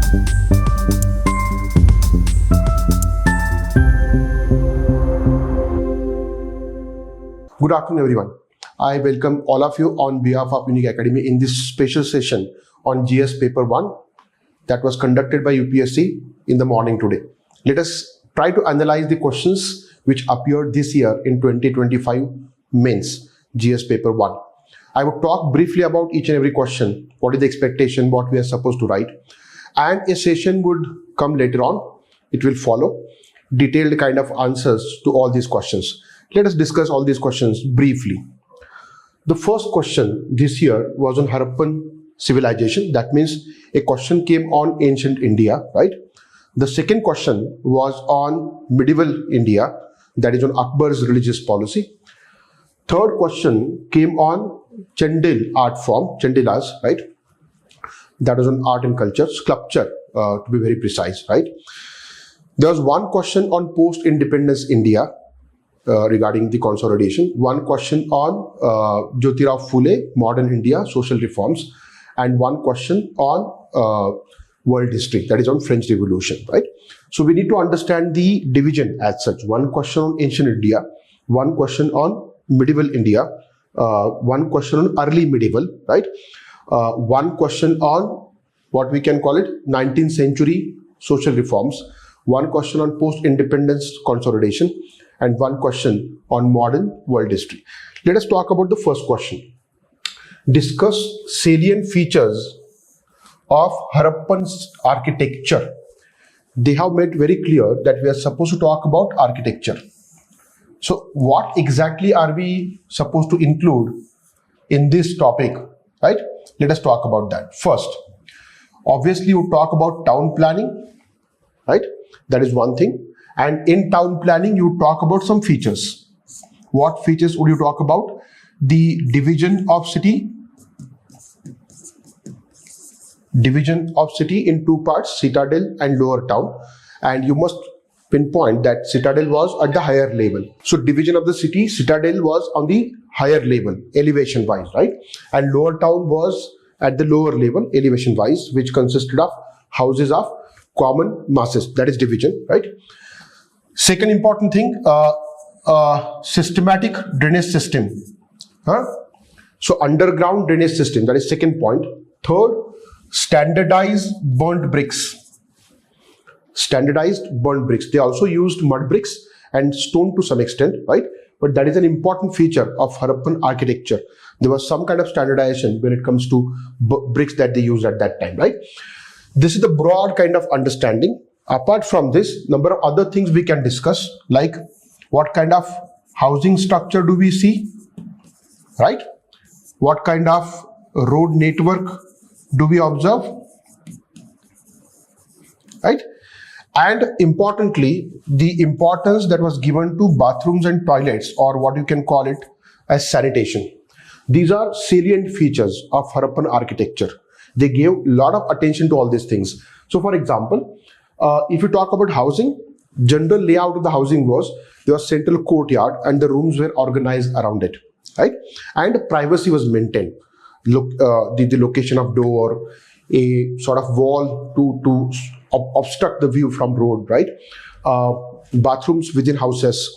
Good afternoon, everyone. I welcome all of you on behalf of Unique Academy in this special session on GS Paper 1 that was conducted by UPSC in the morning today. Let us try to analyze the questions which appeared this year in 2025 mains GS Paper 1. I would talk briefly about each and every question, what is the expectation, what we are supposed to write, and a session would come later on. It will follow detailed kind of answers to all these questions. Let us discuss all these questions briefly. The first question this year was on Harappan civilization. That means a question came on ancient India, right? The second question was on medieval India, that is on Akbar's religious policy. Third question came on Chandil art form, Chandilas, right? That was on art and culture, sculpture, to be very precise, right? There was one question on post-independence India, regarding the consolidation, one question on Jyotirao Phule, modern India, social reforms, and one question on world history, that is on French Revolution, right? So we need to understand the division as such. One question on ancient India, one question on medieval India, one question on early medieval, right? One question on what we can call it 19th century social reforms, one question on post-independence consolidation, and one question on modern world history. Let us talk about the first question. Discuss salient features of Harappan's architecture. They have made very clear that we are supposed to talk about architecture. So what exactly are we supposed to include in this topic, right? Let us talk about that. First, obviously you talk about town planning, right? That is one thing. And in town planning, you talk about some features. What features would you talk about? The division of city in two parts, citadel and lower town. And you must pinpoint that citadel was at the higher level. So division of the city, citadel was on the higher level, elevation wise, right? And lower town was at the lower level, elevation wise, which consisted of houses of common masses. That is division, right? Second important thing, systematic drainage system. So underground drainage system, that is second point. Third, standardized burnt bricks. Standardized burnt bricks. They also used mud bricks and stone to some extent, right? But that is an important feature of Harappan architecture. There was some kind of standardization when it comes to bricks that they used at that time, right? This is the broad kind of understanding. Apart from this, number of other things we can discuss, like what kind of housing structure do we see, right? What kind of road network do we observe, right? And importantly, the importance that was given to bathrooms and toilets, or what you can call it as sanitation. These are salient features of Harappan architecture. They gave a lot of attention to all these things. So for example, if you talk about housing, general layout of the housing was there was central courtyard and the rooms were organized around it, right? And privacy was maintained. Look, the location of door, a sort of wall to obstruct the view from road, right? Bathrooms within houses,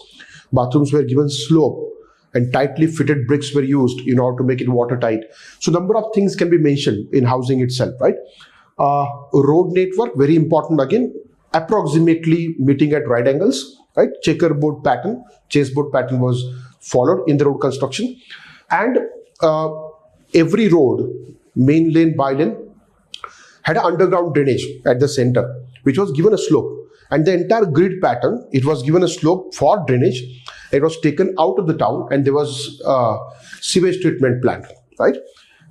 bathrooms were given slope and tightly fitted bricks were used in order to make it watertight. So number of things can be mentioned in housing itself, right? Road network, very important again, approximately meeting at right angles, right? Checkerboard pattern, chessboard pattern was followed in the road construction. And every road, main lane, by lane, had an underground drainage at the center, which was given a slope. And the entire grid pattern, it was given a slope for drainage. It was taken out of the town and there was sewage treatment plant, right?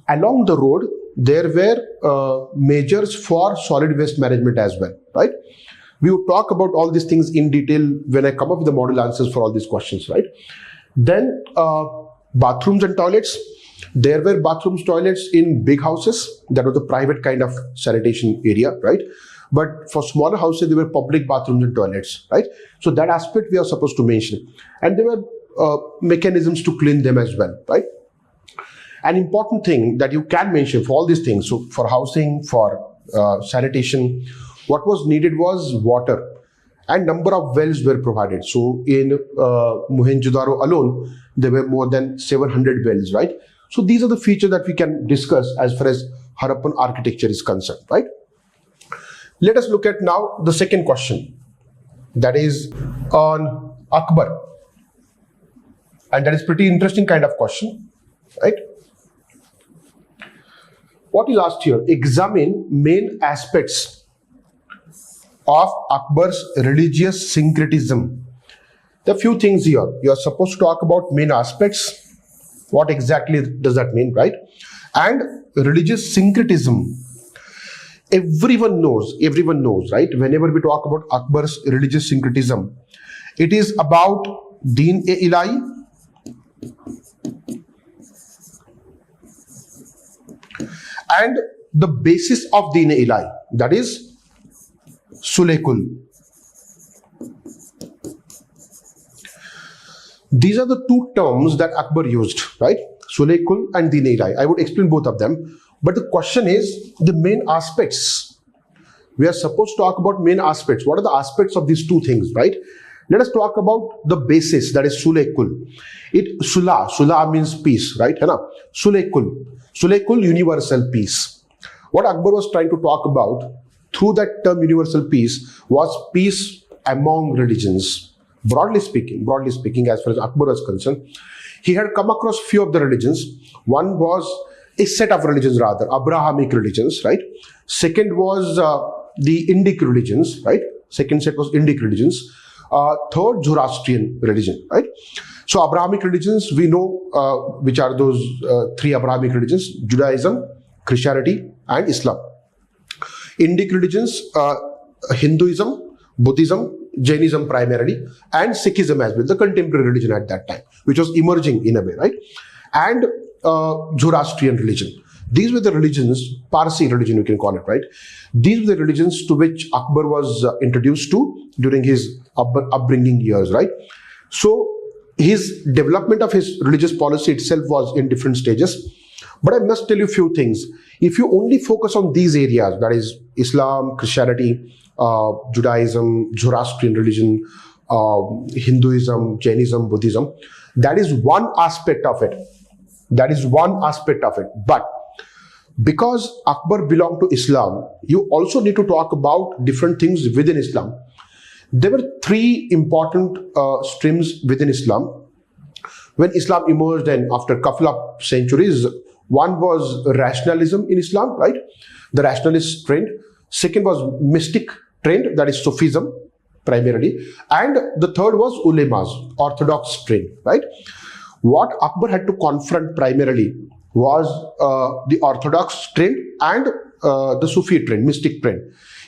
Along the road, there were measures for solid waste management as well, right? We will talk about all these things in detail when I come up with the model answers for all these questions, right? Then bathrooms and toilets. There were bathrooms, toilets in big houses. That was the private kind of sanitation area, right? But for smaller houses, there were public bathrooms and toilets, right? So that aspect we are supposed to mention. And there were mechanisms to clean them as well, right? An important thing that you can mention for all these things, so for housing, for sanitation. What was needed was water, and number of wells were provided. So in Mohenjo-daro alone, there were more than 700 wells, right? So these are the features that we can discuss as far as Harappan architecture is concerned, right? Let us look at now the second question, that is on Akbar. And that is pretty interesting kind of question, right? What is asked here? Examine main aspects of Akbar's religious syncretism. There are few things here. You are supposed to talk about main aspects. What exactly does that mean, right? And religious syncretism. Everyone knows, right? Whenever we talk about Akbar's religious syncretism, it is about Deen-e-Ilahi, and the basis of Deen-e-Ilahi, that is Sulekul. These are the two terms that Akbar used, right? Sulekul and Deen-e-Ilahi. I would explain both of them. But the question is the main aspects. We are supposed to talk about main aspects. What are the aspects of these two things, right? Let us talk about the basis, that is Sulekul. Sula means peace, right? Sulekul, universal peace. What Akbar was trying to talk about through that term universal peace was peace among religions. Broadly speaking, as far as Akbar was concerned, he had come across few of the religions. One was a set of religions, rather, Abrahamic religions, right? Second was the Indic religions, right? Second set was Indic religions. Third, Zoroastrian religion, right? So Abrahamic religions, we know which are those three Abrahamic religions: Judaism, Christianity, and Islam. Indic religions, Hinduism, Buddhism, Jainism primarily, and Sikhism as well, the contemporary religion at that time, which was emerging in a way, right? And Zoroastrian religion. These were the religions, Parsi religion we can call it, right? These were the religions to which Akbar was introduced to during his upbringing years, right? So his development of his religious policy itself was in different stages. But I must tell you a few things. If you only focus on these areas, that is Islam, Christianity, Judaism, Zoroastrian religion, Hinduism, Jainism, Buddhism, that is one aspect of it. But because Akbar belonged to Islam, you also need to talk about different things within Islam. There were three important streams within Islam. When Islam emerged and after a couple of centuries, one was rationalism in Islam, right? The rationalist trend. Second was mystic trend, that is Sufism primarily. And the third was ulemas, orthodox trend, right? What Akbar had to confront primarily was the orthodox trend and the Sufi trend, mystic trend.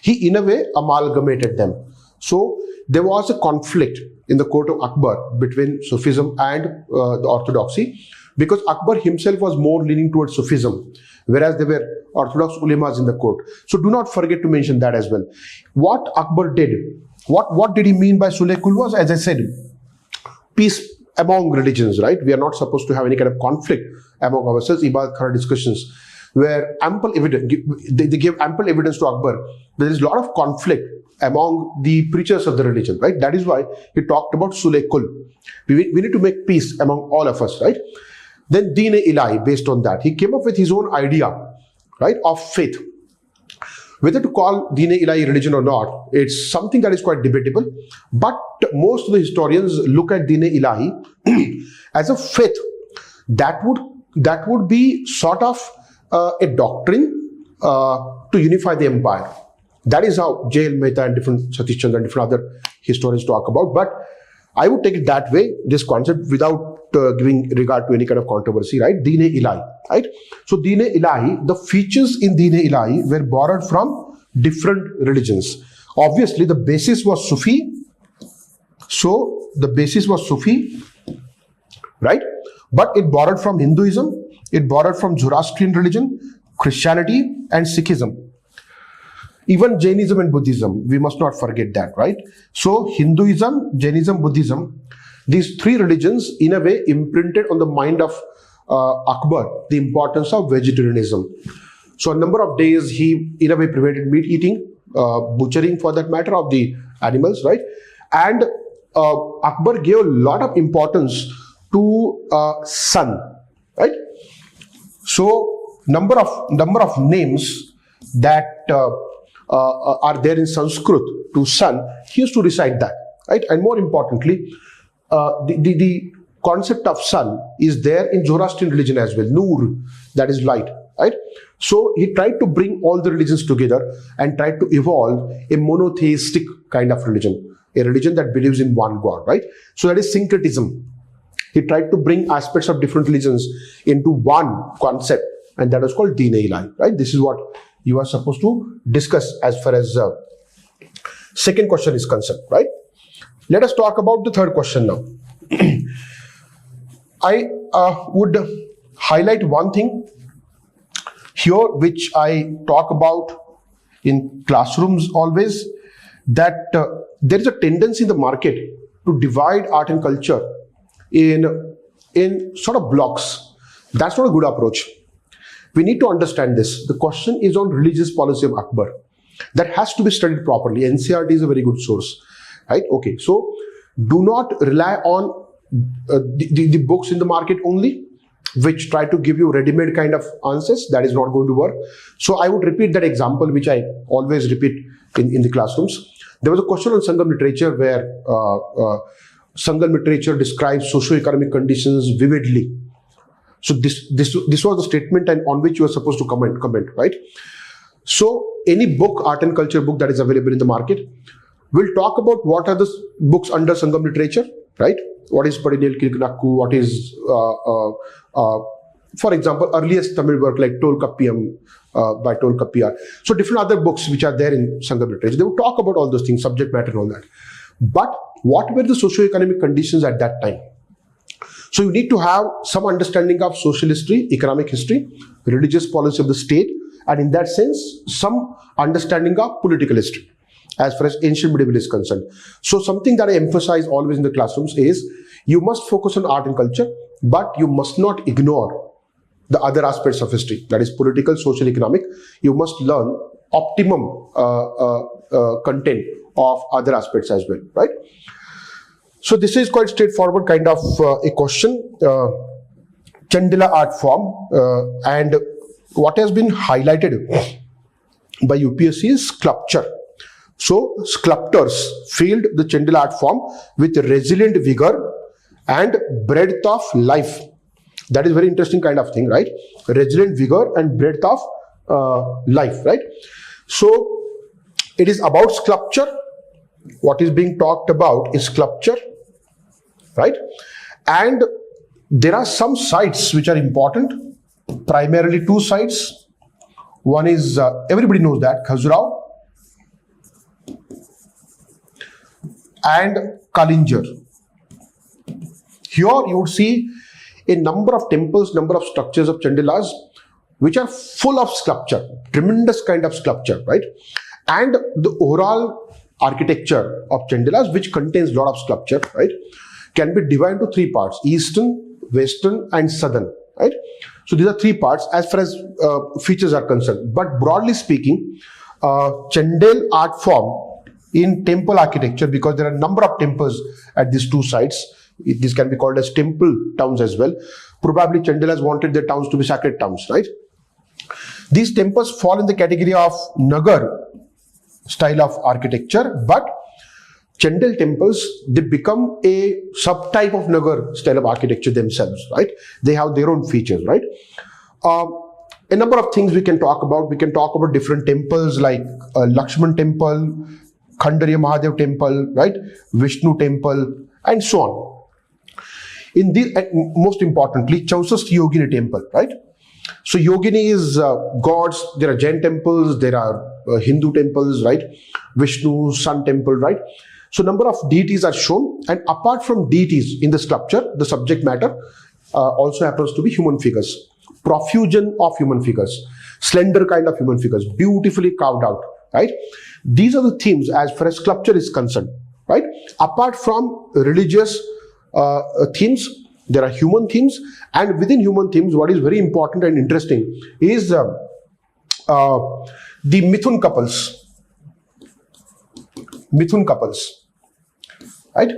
He in a way amalgamated them. So there was a conflict in the court of Akbar between Sufism and the orthodoxy, because Akbar himself was more leaning towards Sufism, whereas there were orthodox ulemas in the court. So do not forget to mention that as well. What Akbar did, what did he mean by Sulekul was, as I said, peace among religions, right? We are not supposed to have any kind of conflict among ourselves. Ibadat Khana discussions where ample evidence, they give ample evidence to Akbar. There is a lot of conflict among the preachers of the religion, right? That is why he talked about Sulekul. We need to make peace among all of us, right? Then Deen-e-Ilahi, based on that, he came up with his own idea, right, of faith. Whether to call Deen-e-Ilahi religion or not, it's something that is quite debatable. But most of the historians look at Deen-e-Ilahi as a faith that would be sort of a doctrine to unify the empire. That is how J.L. Mehta and different Satish Chandra and different other historians talk about. But I would take it that way, this concept, without giving regard to any kind of controversy, right? Deen-e-Ilahi, right? So Deen-e-Ilahi, the features in Deen-e-Ilahi were borrowed from different religions. Obviously, the basis was Sufi. So the basis was Sufi, right? But it borrowed from Hinduism, it borrowed from Zoroastrian religion, Christianity, and Sikhism. Even Jainism and Buddhism, we must not forget that, right? So Hinduism, Jainism, Buddhism, these three religions in a way imprinted on the mind of Akbar the importance of vegetarianism. So a number of days he in a way prevented meat eating, butchering for that matter of the animals, right? And Akbar gave a lot of importance to sun, right? So number of names that are there in Sanskrit to sun, he used to recite that, right? And more importantly, the concept of sun is there in Zoroastrian religion as well, Nur, that is light, right? So he tried to bring all the religions together and tried to evolve a monotheistic kind of religion, a religion that believes in one God, right? So that is syncretism. He tried to bring aspects of different religions into one concept, and that is called Deen-e-Ilahi, right? This is what you are supposed to discuss as far as second question is concerned, right? Let us talk about the third question now. I would highlight one thing here, which I talk about in classrooms always, that there is a tendency in the market to divide art and culture in sort of blocks. That's not a good approach. We need to understand this. The question is on religious policy of Akbar. That has to be studied properly. NCERT is a very good source, right? Okay, so do not rely on the books in the market only, which try to give you ready-made kind of answers. That is not going to work. So I would repeat that example, which I always repeat in the classrooms. There was a question on Sangam literature where Sangam literature describes socio-economic conditions vividly. So this was the statement and on which you are supposed to comment, right? So any book, art and culture book that is available in the market will talk about what are the books under Sangam literature, right? What is Padinel Kirknakku, what is, for example, earliest Tamil work like Tolkappiyam by Tolkappiyar. So different other books which are there in Sangam literature, they will talk about all those things, subject matter and all that. But what were the socio-economic conditions at that time? So you need to have some understanding of social history, economic history, religious policy of the state, and in that sense, some understanding of political history as far as ancient medieval is concerned. So something that I emphasize always in the classrooms is you must focus on art and culture, but you must not ignore the other aspects of history, that is political, social, economic. You must learn optimum content of other aspects as well, right? So this is quite straightforward kind of a question. Chandela art form, and what has been highlighted by UPSC is sculpture. So sculptors filled the Chandela art form with resilient vigor and breadth of life. That is very interesting kind of thing, right? Resilient vigor and breadth of life, right? So it is about sculpture. What is being talked about is sculpture, right? And there are some sites which are important, primarily two sites. One is, everybody knows that, Khajuraho and Kalinjar. Here you would see a number of temples, number of structures of Chandelas which are full of sculpture, tremendous kind of sculpture, right? And the overall architecture of Chandelas, which contains a lot of sculpture, right, can be divided into three parts: Eastern, Western and Southern, right? So these are three parts as far as features are concerned. But broadly speaking, Chandel art form in temple architecture, because there are a number of temples at these two sites, this can be called as temple towns as well. Probably Chandelas wanted their towns to be sacred towns, right? These temples fall in the category of Nagar style of architecture, but Chandel temples, they become a subtype of Nagar style of architecture themselves, right? They have their own features, right? A number of things we can talk about. We can talk about different temples like Lakshman temple, Khandariya Mahadev temple, right? Vishnu temple, and so on. In these, most importantly, Chausast Yogini temple, right? So Yogini is gods. There are Jain temples, there are Hindu temples, right? Vishnu, Sun temple, right? So number of deities are shown, and apart from deities in the sculpture, the subject matter also happens to be human figures. Profusion of human figures, slender kind of human figures, beautifully carved out, right? These are the themes as far as sculpture is concerned, right? Apart from religious themes, there are human themes, and within human themes, what is very important and interesting is the Mithun couples. Mithun couples, right?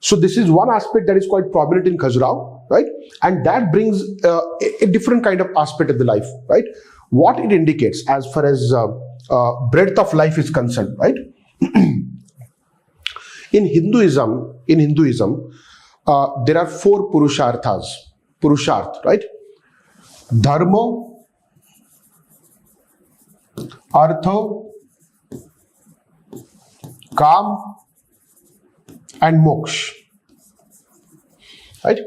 So this is one aspect that is quite prominent in Khajuraho, right? And that brings a different kind of aspect of the life, right? What it indicates as far as breadth of life is concerned, right? In Hinduism, there are 4 purusharth, right? Dharma, Artha, Kam, and Moksha, right?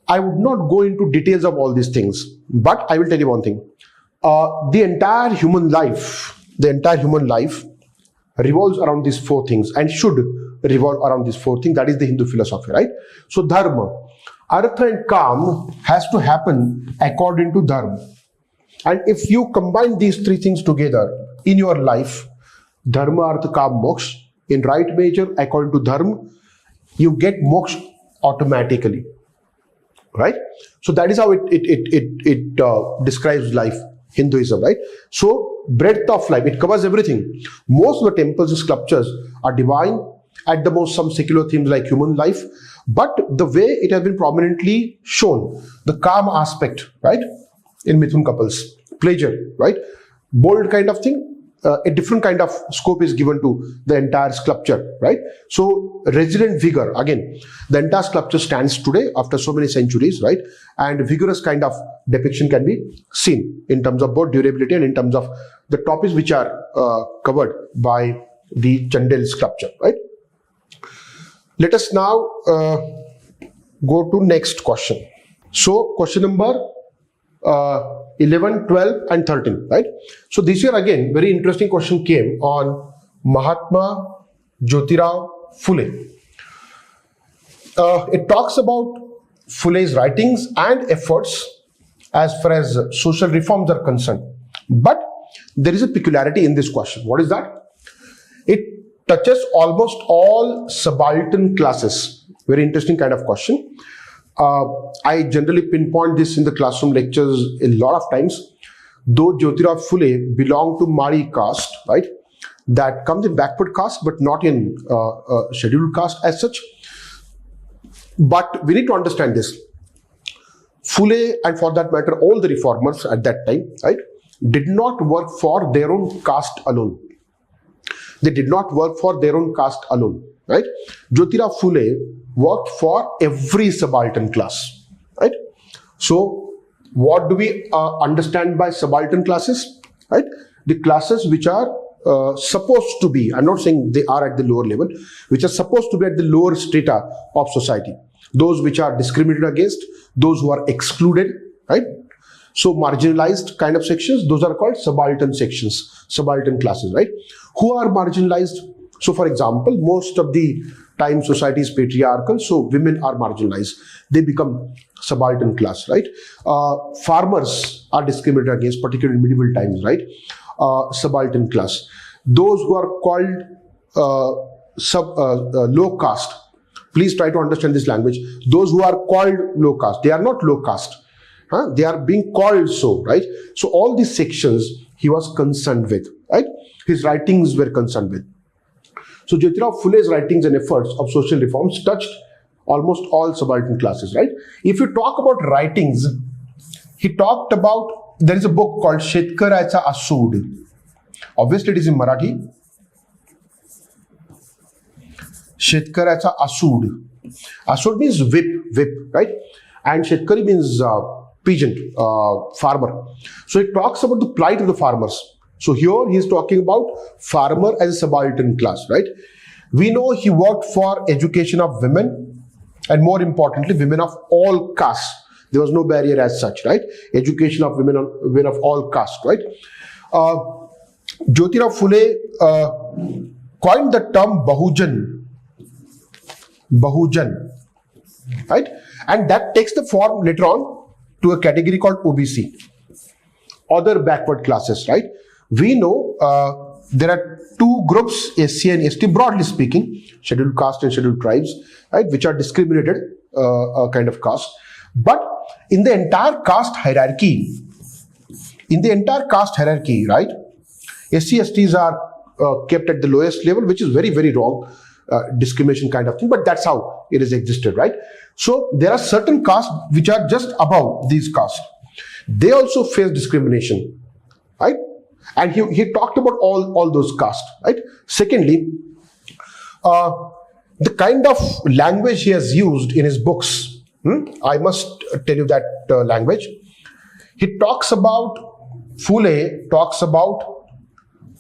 I would not go into details of all these things, but I will tell you one thing. The entire human life revolves around these 4 things and should revolve around these 4 things. That is the Hindu philosophy, right? So Dharma, Artha and Kam has to happen according to Dharma. And if you combine these 3 things together in your life, Dharma, Artha, Kam, Moksha, in right measure according to Dharma, you get Moksha automatically, right? So that is how it describes life, Hinduism, right? So breadth of life, it covers everything. Most of the temples and sculptures are divine, at the most some secular themes like human life, but the way it has been prominently shown, the calm aspect, right? In Mithun couples, pleasure, right? Bold kind of thing, a different kind of scope is given to the entire sculpture, right? So resilient vigor, again, the entire sculpture stands today after so many centuries, right? And vigorous kind of depiction can be seen in terms of both durability and in terms of the topics which are covered by the Chandel sculpture, right? Let us now go to next question. So question number 11, 12 and 13, right? So this year again, very interesting question came on Mahatma Jyotirao Phule. It talks about Phule's writings and efforts as far as social reforms are concerned. But there is a peculiarity in this question. What is that? It touches almost all subaltern classes. Very interesting kind of question. I generally pinpoint this in the classroom lectures a lot of times. Though Jyotirao Phule belonged to Mari caste, right? That comes in backward caste, but not in scheduled caste as such. But we need to understand this. Phule, and for that matter, all the reformers at that time, right, did not work for their own caste alone. They did not work for their own caste alone, right? Jyotirao Phule worked for every subaltern class, right? So what do we understand by subaltern classes, right? The classes which are supposed to be, I'm not saying they are at the lower level, which are supposed to be at the lower strata of society. Those which are discriminated against, those who are excluded, right? So marginalized kind of sections, those are called subaltern sections, subaltern classes, right? Who are marginalized? So for example, most of the time society is patriarchal, so women are marginalized. They become subaltern class, right? Farmers are discriminated against, particularly in medieval times, right? Subaltern class. Those who are called low caste, please try to understand this language. Those who are called low caste, they are not low caste. They are being called so, right? So all these sections he was concerned with, right? His writings were concerned with. So Jyotirao Phule's writings and efforts of social reforms touched almost all subaltern classes, right? If you talk about writings, he talked about, there is a book called Shetkaracha Asud. Obviously it is in Marathi. Shetkaracha Asud. Asud means whip, right? And Shetkari means peasant, farmer. So it talks about the plight of the farmers. So here he is talking about farmer as a subaltern class, right? We know he worked for education of women, and more importantly, women of all castes. There was no barrier as such, right? Education of women of all castes, right? Jyotirao Phule coined the term Bahujan, right? And that takes the form later on to a category called OBC, other backward classes, right? We know there are 2 groups, SC and ST, broadly speaking, scheduled caste and scheduled tribes, right, which are discriminated kind of caste. But in the entire caste hierarchy, in the entire caste hierarchy, right, SC, STs are kept at the lowest level, which is very, very wrong, discrimination kind of thing, but that's how it has existed, right? So there are certain castes which are just above these castes. They also face discrimination, right? And he talked about all those castes, right? Secondly, the kind of language he has used in his books, I must tell you that language. He talks about, Phule talks about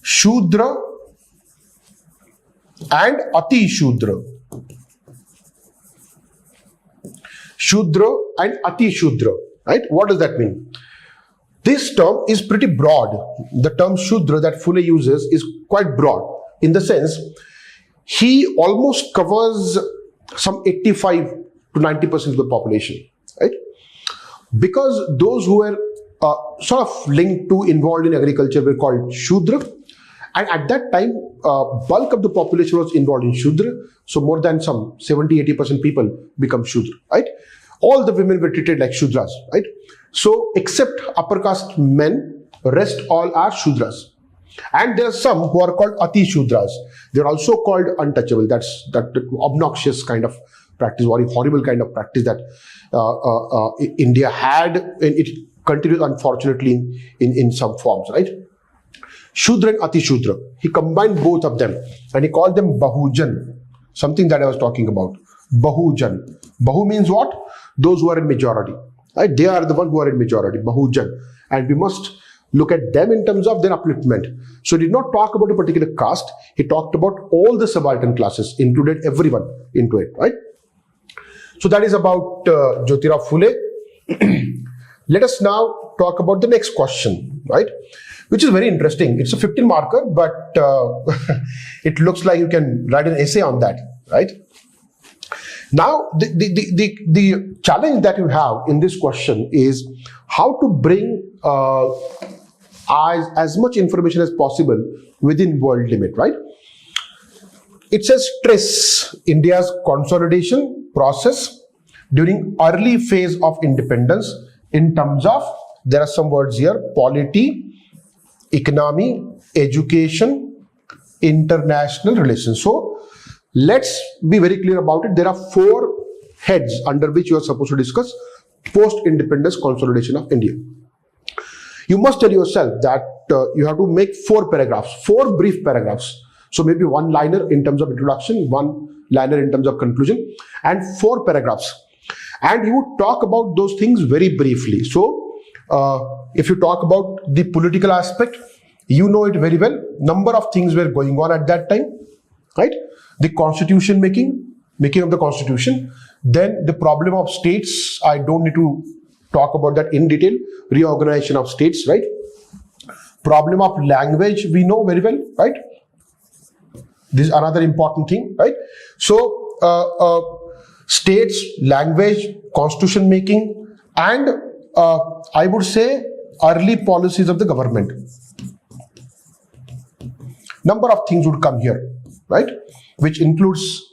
Shudra and Ati Shudra. Shudra and Ati Shudra, right? What does that mean? This term is pretty broad. The term Shudra that Phule uses is quite broad in the sense he almost covers some 85 to 90% of the population, right? Because those who were sort of linked to, involved in agriculture were called Shudra, and at that time bulk of the population was involved in Shudra, so more than some 70-80% people become Shudra, right? All the women were treated like Shudras, right? So except upper caste men, rest all are Shudras. And there are some who are called Ati Shudras. They're also called untouchable. That's that obnoxious kind of practice, very horrible kind of practice that India had, and it continues unfortunately in some forms, right? Shudra and Ati Shudra. He combined both of them and he called them Bahujan, something that I was talking about. Bahujan. Bahu means what? Those who are in majority, right? They are the one who are in majority, Bahujan. And we must look at them in terms of their upliftment. So he did not talk about a particular caste. He talked about all the subaltern classes, included everyone into it, right? So that is about Jyotirao Phule. Let us now talk about the next question, right? Which is very interesting. It's a 15 marker, but it looks like you can write an essay on that, right? Now, the challenge that you have in this question is how to bring as much information as possible within word limit, right? It says trace India's consolidation process during early phase of independence in terms of, there are some words here, polity, economy, education, international relations. So let's be very clear about it. There are 4 heads under which you are supposed to discuss post-independence consolidation of India. You must tell yourself that you have to make 4 paragraphs, 4 brief paragraphs. So maybe 1 liner in terms of introduction, 1 liner in terms of conclusion, and 4 paragraphs. And you would talk about those things very briefly. So if you talk about the political aspect, you know it very well. Number of things were going on at that time, right? The constitution making of the constitution, then the problem of states. I don't need to talk about that in detail. Reorganization of states, right? Problem of language, we know very well, right? This is another important thing, right? So states, language, constitution making, and I would say early policies of the government. Number of things would come here, right? Which includes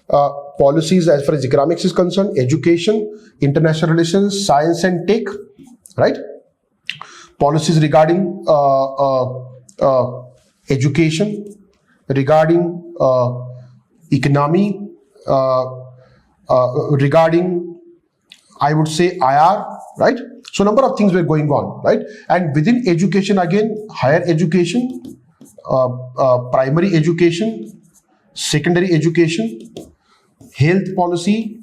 policies as far as economics is concerned, education, international relations, science and tech, right? Policies regarding education, regarding economy, regarding, I would say, IR, right? So number of things were going on, right? And within education, again, higher education, primary education, secondary education, health policy,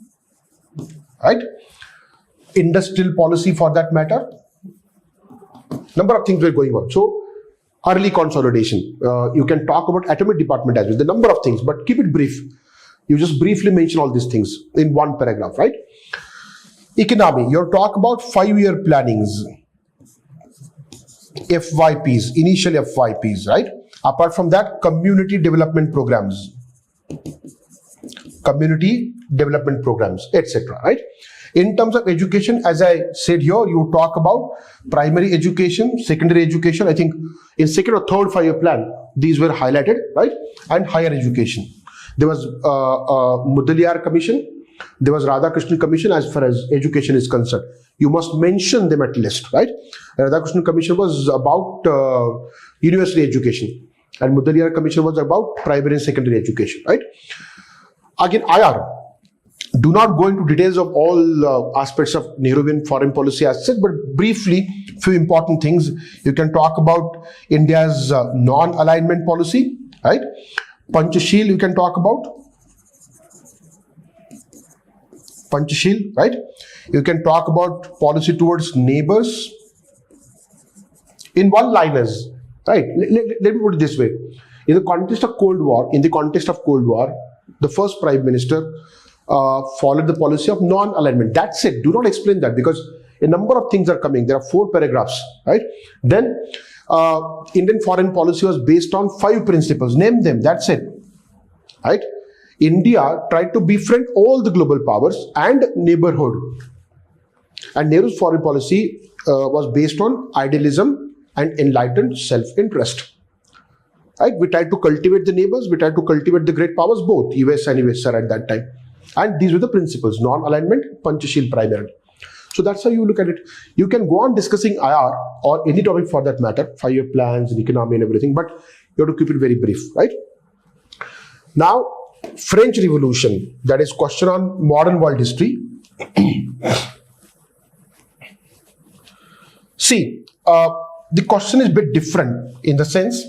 right? Industrial policy for that matter. Number of things were going on. So early consolidation. You can talk about atomic department as well. The number of things, but keep it brief. You just briefly mention all these things in 1 paragraph, right? Economy. You talk about 5-year plannings, FYPs, initial FYPs, right? Apart from that, community development programs, etc., right? In terms of education, as I said here, you talk about primary education, secondary education. I think in 2nd or 3rd 5-year plan, these were highlighted, right? And higher education. There was Mudaliar Commission, There was Radhakrishnan Commission as far as education is concerned. You must mention them at least, right? Radhakrishnan Commission was about university education, and Mudaliar Commission was about primary and secondary education, right? Again, IR. Do not go into details of all aspects of Nehruvian foreign policy as such, but briefly, few important things. You can talk about India's non-alignment policy, right? Panchashil, you can talk about. Panchashil, right? You can talk about policy towards neighbors. In one-liners, right? Let me put it this way. In the context of Cold War, the first Prime Minister followed the policy of non-alignment. That's it. Do not explain that, because a number of things are coming. There are 4 paragraphs, right? Then Indian foreign policy was based on 5 principles. Name them. That's it, right? India tried to befriend all the global powers and neighborhood. And Nehru's foreign policy was based on idealism and enlightened self-interest. Right? We tried to cultivate the neighbors. We tried to cultivate the great powers, both US and USSR at that time. And these were the principles: non-alignment, Panchashil primarily. So that's how you look at it. You can go on discussing IR or any topic for that matter, 5-year plans and economy and everything, but you have to keep it very brief, right? Now, French Revolution, that is question on modern world history. See, the question is a bit different in the sense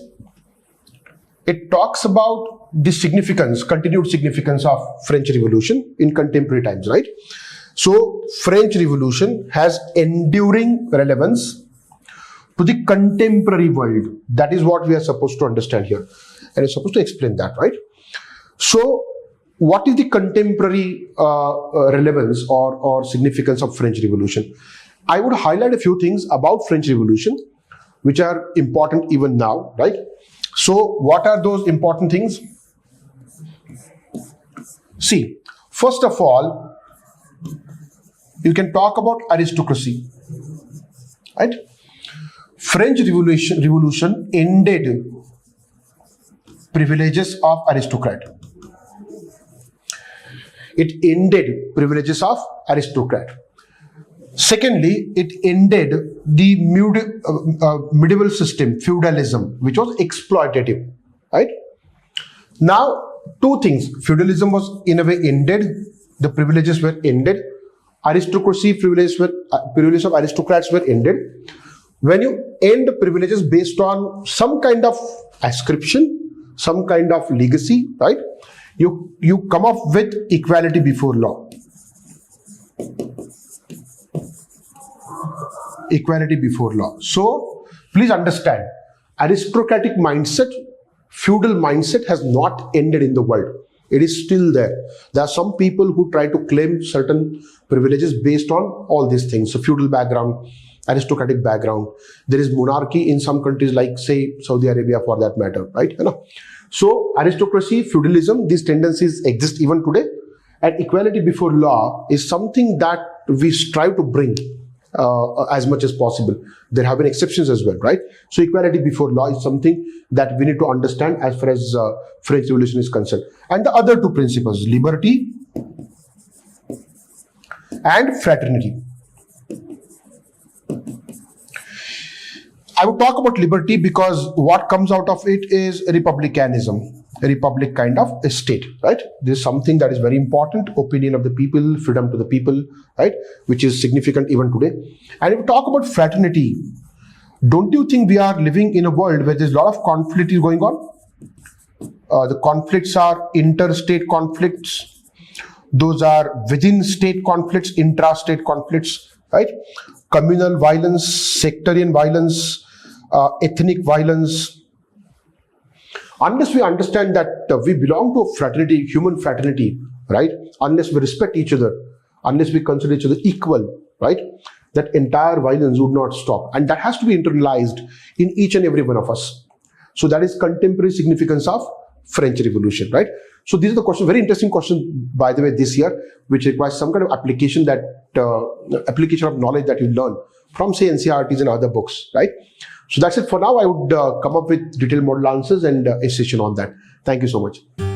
it talks about the significance, continued significance of French Revolution in contemporary times, right? So, French Revolution has enduring relevance to the contemporary world. That is what we are supposed to understand here. And you're supposed to explain that, right? So, what is the contemporary relevance or significance of French Revolution? I would highlight a few things about French Revolution, which are important even now, right? So, what are those important things? See, first of all, you can talk about aristocracy, right? French Revolution ended privileges of aristocrat. It ended privileges of aristocrat. Secondly, it ended the medieval system, feudalism, which was exploitative, right? Now, 2 things. Feudalism was in a way ended, the privileges were ended, aristocracy, privileges of aristocrats were ended. When you end privileges based on some kind of ascription, some kind of legacy, right? You come up with equality before law. Equality before law. So, please understand, aristocratic mindset, feudal mindset has not ended in the world. It is still there. There are some people who try to claim certain privileges based on all these things. So, feudal background, aristocratic background. There is monarchy in some countries like, say, Saudi Arabia for that matter, right? You know? So, aristocracy, feudalism, these tendencies exist even today. And equality before law is something that we strive to bring as much as possible. There have been exceptions as well, right? So equality before law is something that we need to understand as far as French Revolution is concerned. And the other 2 principles, liberty and fraternity. I would talk about liberty because what comes out of it is republicanism, a republic kind of a state, right? This is something that is very important, opinion of the people, freedom to the people, right? Which is significant even today. And if we talk about fraternity, don't you think we are living in a world where there's a lot of conflict is going on? The conflicts are interstate conflicts. Those are within state conflicts, intra-state conflicts, right? Communal violence, sectarian violence, ethnic violence. Unless we understand that we belong to a fraternity, human fraternity, right? Unless we respect each other, unless we consider each other equal, right? That entire violence would not stop. And that has to be internalized in each and every one of us. So that is contemporary significance of French Revolution, right? So these are the questions, very interesting question, by the way, this year, which requires some kind of application application of knowledge that you learn from, say, NCERTs and other books, right? So that's it for now. I would come up with detailed model answers and a session on that. Thank you so much.